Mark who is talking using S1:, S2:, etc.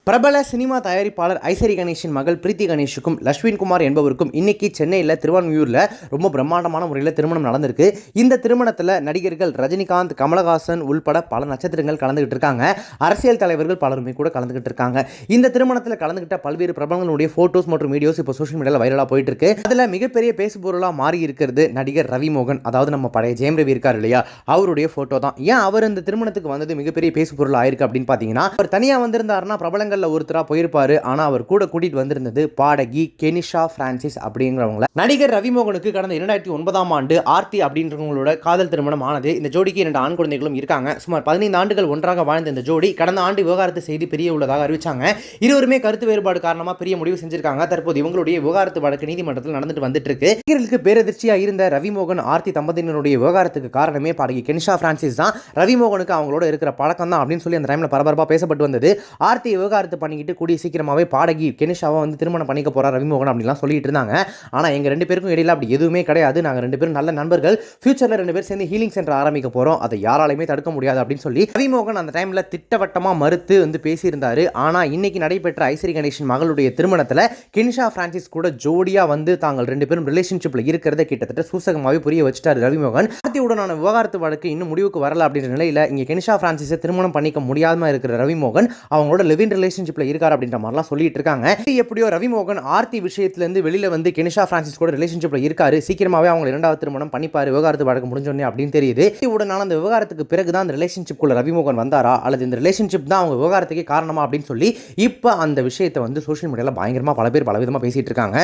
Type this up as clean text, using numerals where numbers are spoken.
S1: பிரபல சினிமா தயாரிப்பாளர் ஐசரி கணேஷின் மகள் பிரீத்தி கணேஷுக்கும் லஷ்வின் குமார் என்பவருக்கும் இன்னைக்கு சென்னையில் திருவான்மியூரில் ரொம்ப பிரம்மாண்டமான முறையில் திருமணம் நடந்திருக்கு. இந்த திருமணத்தில் நடிகர்கள் ரஜினிகாந்த், கமலஹாசன் உள்பட பல நட்சத்திரங்கள் கலந்துகிட்டு இருக்காங்க. அரசியல் தலைவர்கள் பலருமே கூட கலந்துகிட்டு இருக்காங்க. இந்த திருமணத்தில் கலந்துகிட்ட பல்வேறு பிரபலங்களுடைய போட்டோஸ் மற்றும் வீடியோஸ் இப்போ சோஷியல் மீடியாவில் வைரலாக போயிட்டு இருக்கு. அதில் மிகப்பெரிய பேசுபொருளாக மாறி இருக்கிறது நடிகர் ரவி மோகன், அதாவது நம்ம பழைய ஜெயம் ரவி இருக்கார் இல்லையா, அவருடைய போட்டோ தான். ஏன் அவர் இந்த திருமணத்துக்கு வந்தது மிகப்பெரிய பேசுபொருள் ஆயிருக்கு அப்படின்னு பார்த்தீங்கன்னா, அவர் தனியாக வந்திருந்தாருன்னா பிரபலங்கள் ஒருத்தரா போயிருப்பாரு. ஆனா அவர் கூட கூட்டிட்டு வந்திருந்தது பாடகி கெனிஷா பிரான்சிஸ் அப்படிங்கிறவங்க. நடிகர் ரவி மோகனுக்கு கடந்த 2009ஆம் ஆண்டு ஆர்த்தி அப்படின்றவங்களோட காதல் திருமணம் ஆனது. இந்த ஜோடிக்கு 2 ஆண் குழந்தைகளும் இருக்காங்க. சுமார் 15 ஆண்டுகள் ஒன்றாக வாழ்ந்த இந்த ஜோடி கடந்த ஆண்டு விவாகரத்து செய்தி பெரிய உள்ளதாக அறிவிச்சாங்க. இருவருமே கருத்து வேறுபாடு காரணமா பெரிய முடிவு செஞ்சிருக்காங்க. தற்போது இவங்களுடைய விவாகரத்து வழக்கு நீதிமன்றத்தில் நடந்துட்டு வந்துட்டு இருக்கு. நடிகர்களுக்கு பேரதிர்ச்சியா இருந்த ரவி மோகன் ஆர்த்தி தம்பதியினருடைய விவாகரத்துக்கு காரணமே பாடகி கெனிஷா பிரான்சிஸ் தான். ரவி மோகனுக்கு அவங்களோட இருக்கிற பழக்கம் தான் அப்படின்னு சொல்லி அந்த டைம்ல பரபரப்பா பேசப்பட்டு வந்தது. ஆர்த்தி விவகாரத்து பண்ணிக்கிட்டு கூடிய சீக்கிரமாவே பாடகி கெனிஷாவை வந்து திருமணம் பண்ணிக்க போறார் ரவிமோகன் அப்படிலாம் சொல்லிட்டு இருந்தாங்க. ஆனா எங்க 2 பேருக்கும் இடையில அப்படி எதுவுமே கிடையாது. நாங்க 2 பேரும் நல்ல நண்பர்கள். ஃபியூச்சர்ல 2 பேரும் சேர்ந்து ஹீலிங் சென்டர் ஆரம்பிக்க போறோம். அதை யாராலையுமே தடுக்க முடியாது அப்படின்னு சொல்லி ரவிமோகன் அந்த டைம்ல திட்டவட்டமா மறுத்து வந்து பேசியிருந்தாரு. ஆனா இன்னைக்கு நடைபெற்ற ஐசரி கணேஷின் மகளுடைய திருமணத்துல கெனிஷா பிரான்சிஸ் கூட ஜோடியா வந்து தாங்கள் 2 பேரும் ரிலேஷன்ஷிப்ல இருக்கிறத கிட்டத்தட்ட சூசகமாவே புரிய வச்சுட்டாரு ரவிமோகன். ஆர்த்தியுடனான விவகாரத்து வழக்கு இன்னும் முடிவுக்கு வரல அப்படின்ற நிலையில இங்க கெனிஷா பிரான்சிஸை திருமணம் பண்ணிக்க முடியாம இருக்கிற ரவிமோகன் அவங்களோட லிவிங் ரிலேஷன்ஷிப்ல இருக்காரு அப்படின்ற மாதிரிலாம் சொல்லிட்டு இருக்காங்க. எப்படியோ ரவிமோகன் ஆர்த்தி விஷயத்துல இருந்து வெளியில வந்து கெனிஷா பிரான்சிஸ் கூட ரிலேஷன்ஷிப்ல இருக்காரு. சீக்கிரமாவே அவங்க 2வது திருமணம் பண்ணிப்பாரு விவகாரத்து வழக்கு முடிஞ்சோடனே அப்படின்னு தெரியுது. உடனான அந்த விவகாரத்துக்கு பிறகுதான் அந்த ரிலேஷன்ஷிப்குள்ள ரவிமோகன் வந்தாரா அல்லது இந்த ரிலேஷன்ஷிப் தான் அவங்க விவகாரத்துக்கே காரணமா அப்படின்னு சொல்லி இப்ப அந்த விஷயத்தை வந்து சோஷியல் மீடியால பயங்கரமா பல பேர் பலவிதமா பேசிட்டு இருக்காங்க.